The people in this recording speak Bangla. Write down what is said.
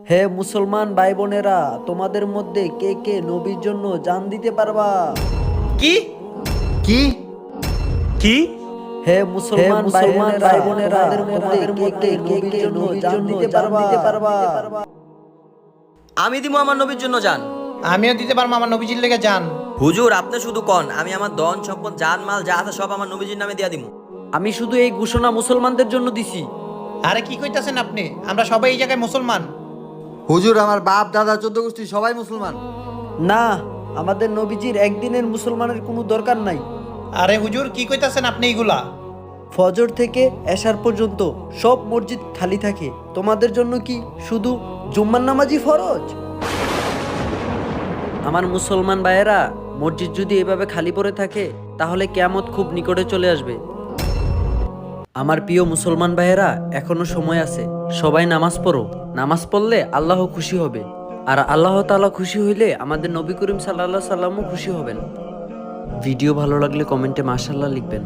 হে মুসলমান ভাই বোনেরা, তোমাদের মধ্যে কে কে নবীর জন্য জান দিতে পারবা? কি কি? কি হে মুসলমান ভাই বোনেরা, তোমাদের মধ্যে কে কে নবীর জন্য জান দিতে পারবা? আমি দিব আমার নবীর জন্য যান। আমিও দিতে পারবো আমার নবীজির লেগে যান। হুজুর আপনি শুধু কন, আমি আমার ধন সম্পদ জান মাল যা আছে সব আমার নবীজির নামে দিয়া দিব। আমি শুধু এই ঘোষণা মুসলমানদের জন্য দিছি। আরে কি কইতাছেন আপনি? আমরা সবাই এই জায়গায় মুসলমান। হুজুর, আমার বাপ দাদা 14 গোষ্ঠী সবাই মুসলমান। না, আমাদের নবীজির একদিনের মুসলমানের কোনো দরকার নাই। আরে হুজুর কি কইতাছেন আপনি এইগুলা? ফজর থেকে এশার পর্যন্ত সব মসজিদ খালি থাকে, তোমাদের জন্য কি শুধু জুম্মার নামাজই ফরজ? আমার মুসলমান ভাইয়েরা, মসজিদ যদি এভাবে খালি পড়ে থাকে তাহলে কিয়ামত খুব নিকটে চলে আসবে। আমার প্রিয় মুসলমান ভাইয়েরা, এখনো সময় আছে, সবাই নামাজ পড়ো। নামাজ পড়লে আল্লাহ খুশি হবে, আর আল্লাহ তাআলা খুশি হইলে আমাদের নবী করিম সাল্লাল্লাহু আলাইহি সাল্লামও খুশি হবেন। ভিডিও ভালো লাগলে কমেন্টে মাশাআল্লাহ লিখবেন।